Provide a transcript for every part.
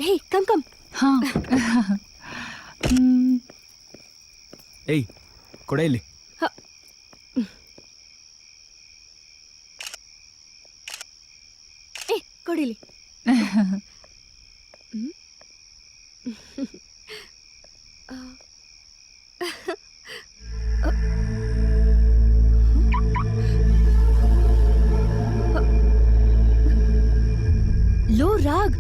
ಹೇ come come. ಹಾ. ಏಯ್ ಕೊಡ ಇಲ್ಲಿ. ಏ ಕೊಡಿಲಿ. ಲೋ ರಾಗ್,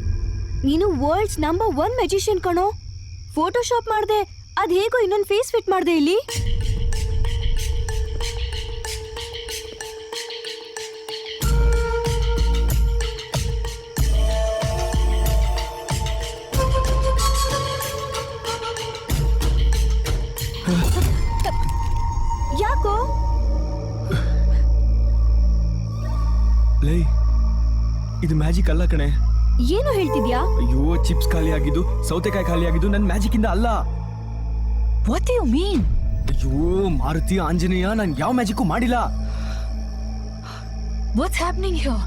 ನೀನು ವರ್ಲ್ಡ್ಸ್ ನಂಬರ್ 1 ಮ್ಯಾಜಿಷಿಯನ್ ಕಣೋ. ಫೋಟೋಶಾಪ್ ಮಾಡ್ದೆ, ಅದ್ ಹೇಗೋ ಇನ್ನೊಂದು ಫೇಸ್ ಫಿಟ್ ಮಾಡ್ದೆ ಇಲ್ಲಿ. ಯಾಕೋ? ಲೈ ಇದು ಮ್ಯಾಜಿಕ್ ಅಲ್ಲ ಕಣೆ. ಏನು ಹೇಳ್ತಿದ್ಯಾ? ಅಯ್ಯೋ, ಚಿಪ್ಸ್ ಖಾಲಿ ಆಗಿದ್ದು, ಸೌತೆಕಾಯಿ ಖಾಲಿ ಆಗಿದ್ದು ನನ್ನ ಮ್ಯಾಜಿಕ್ ಇಂದ ಅಲ್ಲ. What you mean? ಅಯ್ಯೋ ಮಾರುತಿ, ಆಂಜನೇಯ, ನಾನು ಯಾವ ಮ್ಯಾಜಿಕ್ಕು ಮಾಡಿಲ್ಲ. What's happening here?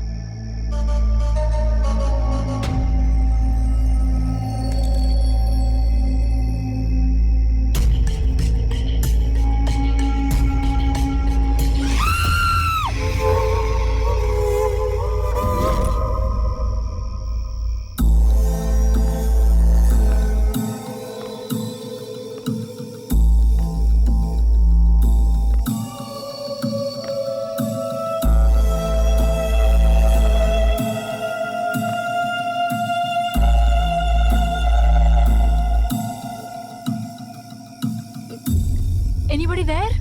Anybody there?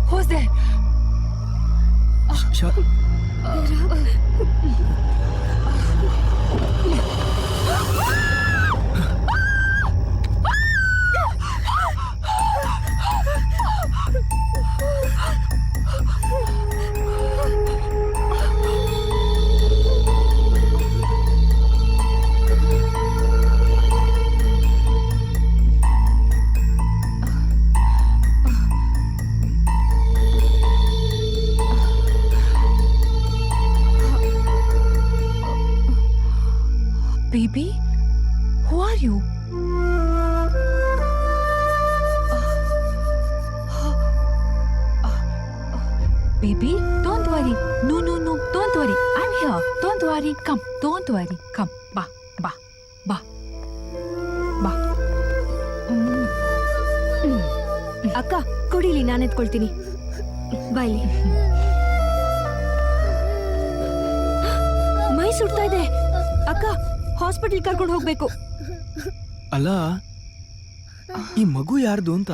Who's there? Baby, who are you? Baby, don't worry. No, don't worry. I'm here. Don't worry. Come, don't worry. Come, ba. ಅಕ್ಕ ಕೊಡಿಲಿ, ನಾನು ಎತ್ಕೊಳ್ತೀನಿ. ಬಾಯ್ಲಿ. ಮೈ ಸುಡ್ತಾ ಇದೆ ಅಕ್ಕ, ಹಾಸ್ಪಿಟಲ್ ಕರ್ಕೊಂಡು ಹೋಗ್ಬೇಕು. ಅಲ್ಲ, ಈ ಮಗು ಯಾರ್ದು ಅಂತ?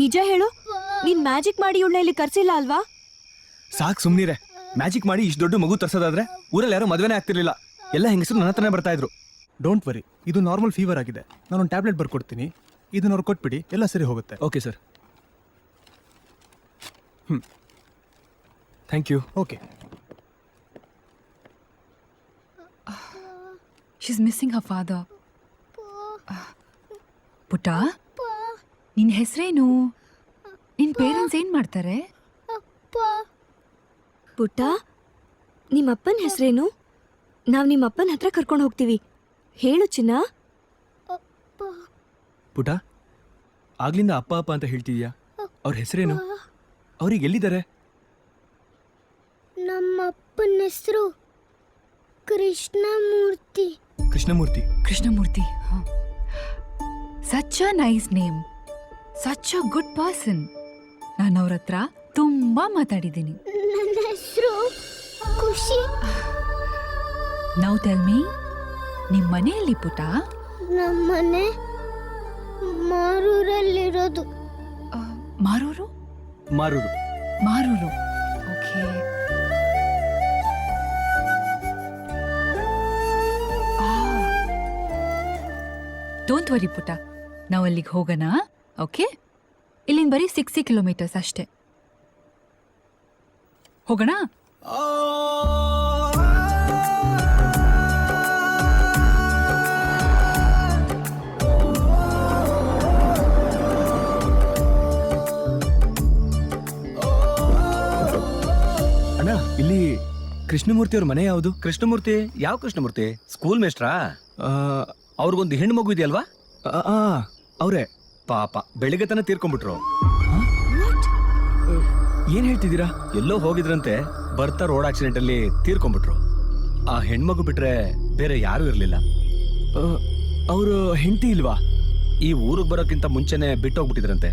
ನಿಜ ಹೇಳು, ನೀನ್ ಮ್ಯಾಜಿಕ್ ಮಾಡಿ ಇವಳನ್ನ ಇಲ್ಲಿ ಕರ್ಸಿಲ್ಲ ಅಲ್ವಾ? ಸಾಕ್ ಸುಮ್ನಿರೆ. ಮ್ಯಾಜಿಕ್ ಮಾಡಿ ಇಷ್ಟು ದೊಡ್ಡ ಮಗು ತರ್ಸೋದಾದ್ರೆ ಊರಲ್ಲಿ ಯಾರೋ ಮದುವೆನೇ ಆಗ್ತಿರ್ಲಿಲ್ಲ. ಎಲ್ಲ ಹೆಂಗಸರು ನನ್ನ ಹತ್ರನೇ ಬರ್ತಾ ಇದ್ರು. ಡೋಂಟ್ ವರಿ, ಇದು ನಾರ್ಮಲ್ ಫೀವರ್ ಆಗಿದೆ. ನಾನೊಂದು ಟ್ಯಾಬ್ಲೆಟ್ ಬರ್ಕೊಡ್ತೀನಿ, ಇದನ್ನ ಅವ್ರು ಕೊಟ್ಬಿಡಿ, ಎಲ್ಲ ಸರಿ ಹೋಗುತ್ತೆ. Okay sir. Thank you. Okay. She's missing her father. ಪುಟ್ಟ, ನಿನ್ ಹೆಸರೇನು? ನಿನ್ ಪೇರೆಂಟ್ಸ್ ಏನ್ ಮಾಡ್ತಾರೆ? ಪುಟ್ಟ, ನಿಮ್ಮಪ್ಪನ ಹೆಸರೇನು? ನಾವ್ ನಿಮ್ಮಪ್ಪನ ಹತ್ರ ಕರ್ಕೊಂಡು ಹೋಗ್ತೀವಿ. ಹೇಳು ಚಿನ್ನ. ಪುಟ, ಆಗ್ಲಿಂದ ಅಪ್ಪ ಅಪ್ಪ ಅಂತ ಹೇಳ್ತಿದ್ಯಾ? ಅವ್ರ ಹೆಸರೇನು? ಅವ್ರಿಗೆ ಎಲ್ಲಿದ್ದಾರೆ? ನಮ್ಮ ಅಪ್ಪನ ಹೆಸರು Krishnamurthy. Krishnamurthy. Such a nice name, such a good person. ನಾನು ಅವ್ರ ಹತ್ರ ತುಂಬಾ ಮಾತಾಡಿದ್ದೀನಿ. ನನ್ನ ಹೆಸರು ಖುಷಿ. ನೌ ಟೆಲ್ ಮೀ, ನಿಮ್ ಮನೆಯಲ್ಲಿ ಪುಟ? ನಮ್ಮನೆ ಮಾರೂರಲ್ಲಿರೋದು. ಮಾರೂರು. ಓಕೆ. ಡೋಂಟ್ ವರಿ ಪುಟ, ನಾವು ಅಲ್ಲಿಗೆ ಹೋಗೋಣ. ಓಕೆ, ಇಲ್ಲಿಂದ ಬರೀ 60 ಕಿಲೋಮೀಟರ್ಸ್ ಅಷ್ಟೇ. ಹೋಗೋಣ? ಅಣ್ಣ, ಇಲ್ಲಿ ಕೃಷ್ಣಮೂರ್ತಿ ಅವ್ರ ಮನೆ ಯಾವುದು? ಕೃಷ್ಣಮೂರ್ತಿ? ಯಾವ ಕೃಷ್ಣಮೂರ್ತಿ? ಸ್ಕೂಲ್ ಮೇಸ್ಟ್ರಾ? ಅವ್ರಿಗೊಂದು ಹೆಣ್ಣು ಮಗು ಇದೆಯಲ್ವಾ? ಅವರೇ. ಪಾಪ ಬೆಳಿಗ್ಗೆ ತನ ತೀರ್ಕೊಂಡ್ಬಿಟ್ರು. ಏನ್ ಹೇಳ್ತಿದ್ದೀರಾ? ಎಲ್ಲೋ ಹೋಗಿದ್ರಂತೆ, ಬರ್ತಾ ರೋಡ್ ಆಕ್ಸಿಡೆಂಟ್ ಅಲ್ಲಿ ತೀರ್ಕೊಂಡ್ಬಿಟ್ರು. ಆ ಹೆಣ್ಮಗು ಬಿಟ್ರೆ ಬೇರೆ ಯಾರು ಇರ್ಲಿಲ್ಲ. ಅವರು ಹೆಂಡತಿ ಇಲ್ವಾ? ಈ ಊರಿಗೆ ಬರೋಕ್ಕಿಂತ ಮುಂಚೆನೆ ಬಿಟ್ಟೋಗ್ಬಿಟ್ಟಿದ್ರಂತೆ.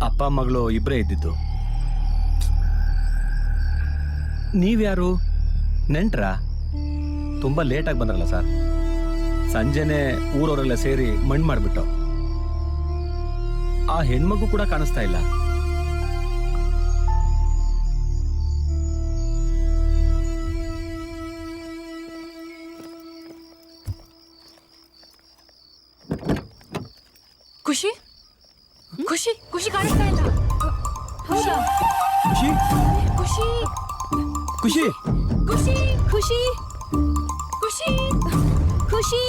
ಅಪ್ಪ ಮಗಳು ಇಬ್ಬರೇ ಇದ್ದಿದ್ದು. ನೀವ್ಯಾರು? ನೆಂಟ್ರಾ? ತುಂಬಾ ಲೇಟಾಗಿ ಬಂದ್ರಲ್ಲ ಸರ್. ಸಂಜೆನೆ ಊರವರೆಲ್ಲ ಸೇರಿ ಮಣ್ಣು ಮಾಡ್ಬಿಟ್ಟು. ಆ ಹೆಣ್ಮಗು ಕೂಡ ಕಾಣಿಸ್ತಾ ಇಲ್ಲ. ಖುಷಿ ಖುಷಿ ಖುಷಿ ಕಾಣಿಸ್ತಾ ಇಲ್ಲ. ಖುಷಿ ಖುಷಿ ಖುಷಿ ಖುಷಿ ಖುಷಿ ಖುಷಿ ಖುಷಿ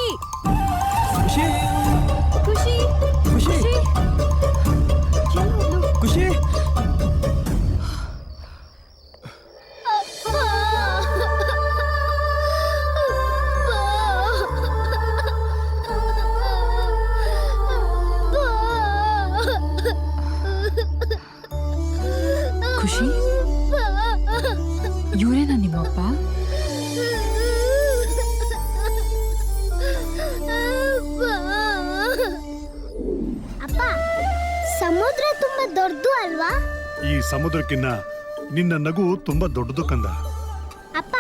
ಖುಷಿ ಖುಷಿ ಖುಷಿ ಖುಷಿ ಖುಷಿ ಇವರೇನಾ ನಿಮ್ಮಪ್ಪ? ಅಪ್ಪ, ಸಮುದ್ರ ತುಂಬಾ ದೊಡ್ಡದು ಅಲ್ವಾ? ಈ ಸಮುದ್ರಕ್ಕಿನ್ನ ನಿನ್ನ ನಗು ತುಂಬಾ ದೊಡ್ಡದು ಕಂದ. ಅಪ್ಪ,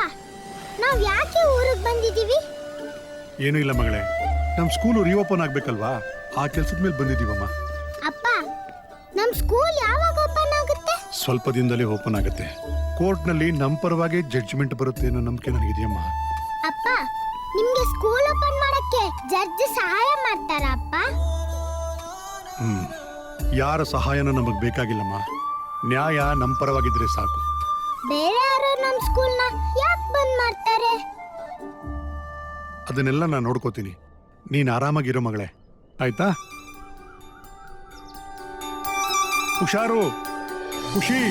ನಾವ್ ಯಾಕೆ ಊರಿಗೆ ಬಂದಿದೀವಿ? ಏನೂ ಇಲ್ಲ ಮಗಳೇ, ನಮ್ ಸ್ಕೂಲು ರಿಓಪನ್ ಆಗ್ಬೇಕಲ್ವಾ, ಆ ಕೆಲ್ಸದ ಮೇಲೆ ಬಂದಿದೀವಮ್ಮ. ಅಪ್ಪ, ನಮ್ ಸ್ಕೂಲ್ ಯಾವಾಗ ಓಪನ್ ಆಗುತ್ತೆ? ಸ್ವಲ್ಪ ದಿನದಲ್ಲಿ ಓಪನ್ ಆಗುತ್ತೆ. ಕೋರ್ಟ್ನಲ್ಲಿ ನಮ್ ಪರವಾಗಿ ಜಡ್ಜ್ಮೆಂಟ್ ಬರುತ್ತೆ ಅನ್ನೋ ನಂಬಿಕೆ ನನಗಿದೆಯಮ್ಮ. ಅಪ್ಪ, ನಿಮ್ಗೆ ಸ್ಕೂಲ್ ಓಪನ್ ಮಾಡಕ್ಕೆ ಜಡ್ಜ್ ಸಹಾಯ ಮಾಡ್ತಾರಾ ಅಪ್ಪ? ಯಾರ ಸಹಾಯನ ನಮಗ್ ಬೇಕಾಗಿಲ್ಲಮ್ಮ. ನ್ಯಾಯ ನಮ್ ಪರವಾಗಿದ್ರೆ ಸಾಕು. ಬೇರೆ ಯಾರು ನಮ್ ಸ್ಕೂಲ್ನ ಯಾಕೆ ಬಂದ್ ಮಾಡ್ತಾರೆ? ಅದನ್ನೆಲ್ಲ ನಾನು ನೋಡ್ಕೋತೀನಿ. ನೀನ್ ಆರಾಮಾಗಿರೋ ಮಗಳೇ, ಆಯ್ತಾ? ಹುಷಾರು ಖುಷಿ.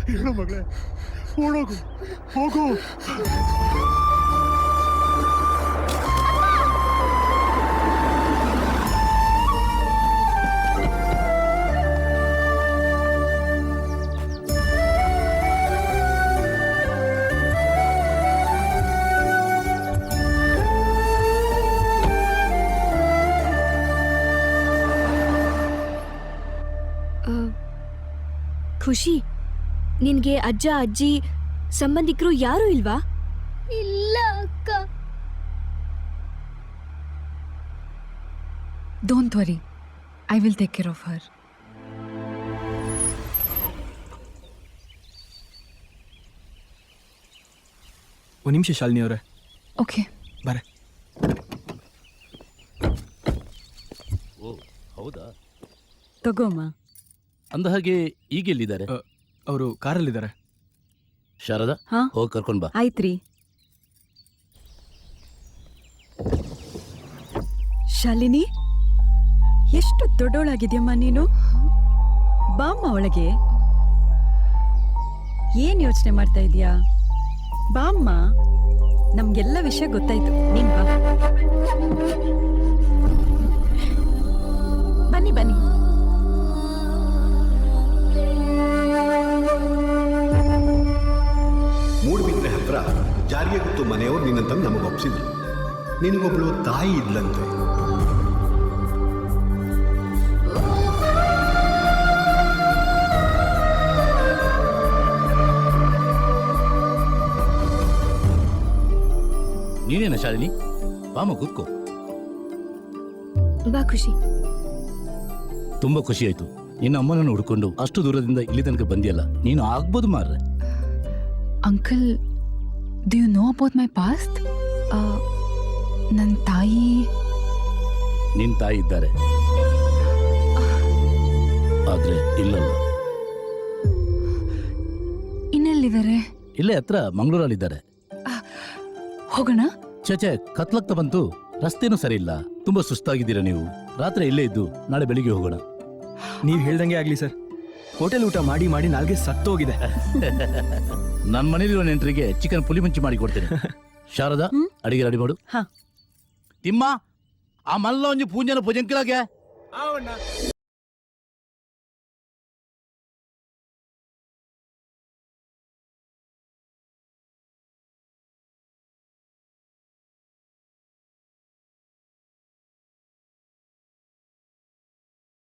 ಹೇಳು ಮಗಳೇ, ಓಡೋಗು, ಹೋಗು. ಖುಷಿ, ನಿನ್ಗೆ ಅಜ್ಜ ಅಜ್ಜಿ ಸಂಬಂಧಿಕರು ಯಾರು ಇಲ್ವಾ? ಇಲ್ಲ ಅಕ್ಕ. Don't worry, I will take care of her. ಒಂದು ನಿಮಿಷ ಶಾಲಿನಿ ಅವರೇ. ಓಕೆ ಬಾರೆ. ಓ ಹೌದಾ? ತಗೋಮ್ಮ. ಅಂದ ಹಾಗೆ ಈಗೆಲ್ಲಿದ್ದಾರೆ? ಅವರು ಕಾರಲ್ಲಿದ್ದಾರೆ. ಶಾರದಾ, ಹಾ? ಹೋಗಿ ಕರ್ಕೊಂಡ್ ಬಾ. ಆಯ್ತ್ರಿ. ಶಾಲಿನಿ, ಎಷ್ಟು ದೊಡ್ಡೋಳಾಗಿದ್ಯಮ್ಮ ನೀನು. ಬಾಮ್ಮ ಒಳಗೆ. ಏನ್ ಯೋಚನೆ ಮಾಡ್ತಾ ಇದೀಯಾ? ಬಾಮ್ಮ, ನಮ್ಗೆಲ್ಲ ವಿಷಯ ಗೊತ್ತಾಯ್ತು. ನೀನ್ ಬಾ. ಬನ್ನಿ ಬನ್ನಿ. ಮೂಡುಬಿದ್ರೆ ಹತ್ರ ಜಾರಿಗೆ ಗೊತ್ತು ಮನೆಯವರು ನಿನ್ನಂತ ನಮಗೆ ಒಪ್ಸಿದ್ರು. ನಿನಗೊಬ್ಳು ತಾಯಿ ಇದ್ಲಂತೆ. ನೀನೇನ ಶಾಲಿನಿ? ಬಾಮ ಕೂತ್ಕೋ. ಬಾ ಖುಷಿ. ತುಂಬಾ ಖುಷಿ ಆಯ್ತು. ನಿನ್ನ ಅಮ್ಮನನ್ನು ಹುಡ್ಕೊಂಡು ಅಷ್ಟು ದೂರದಿಂದ ಇಲ್ಲಿ ತನಕ ಬಂದಿಯಲ್ಲ, ನೀನು ಆಗ್ಬೋದು ಮಾರ್ರೆ. Uncle, do you know about my past? ನನ್ನ ತಾಯಿ ನಿನ್ ತಾಯಿ ಇದ್ದಾರೆ, ಆದ್ರೆ ಇಲ್ಲಲ್ಲ. ಇನ್ನೆಲ್ಲಿದ್ದಾರೆ? ಇಲ್ಲೇ ಹತ್ರ ಮಂಗಳೂರಲ್ಲಿದ್ದಾರೆ. ಹೋಗೋಣ. ಚಚೆ, ಕತ್ಲಗ್ತಾ ಬಂತು, ರಸ್ತೆನೂ ಸರಿ ಇಲ್ಲ. ತುಂಬಾ ಸುಸ್ತಾಗಿದ್ದೀರಾ ನೀವು. ರಾತ್ರಿ ಇಲ್ಲೇ ಇದ್ದು ನಾಳೆ ಬೆಳಿಗ್ಗೆ ಹೋಗೋಣ. ನೀವ್ ಹೇಳ್ದಂಗೆ ಆಗ್ಲಿ ಸರ್. ಹೋಟೆಲ್ ಊಟ ಮಾಡಿ ಮಾಡಿ ನಾಲ್ಗೆ ಸತ್ತೋಗಿದೆ. ನನ್ನ ಮನೇಲಿರೋ ನೆಂಟರಿಗೆ ಚಿಕನ್ ಪುಲಿ ಮುಂಚಿ ಮಾಡಿ ಕೊಡ್ತೇನೆ. ಶಾರದಾ, ಅಡಿಗೆ ರೆಡಿ ಮಾಡು. ಹಾ. ತಿಮ್ಮ, ಆ ಮಲ್ಲ ಒಂಜಿ ಪೂಂಜನ ಪೂಜಂಕಿಲಾಗೆ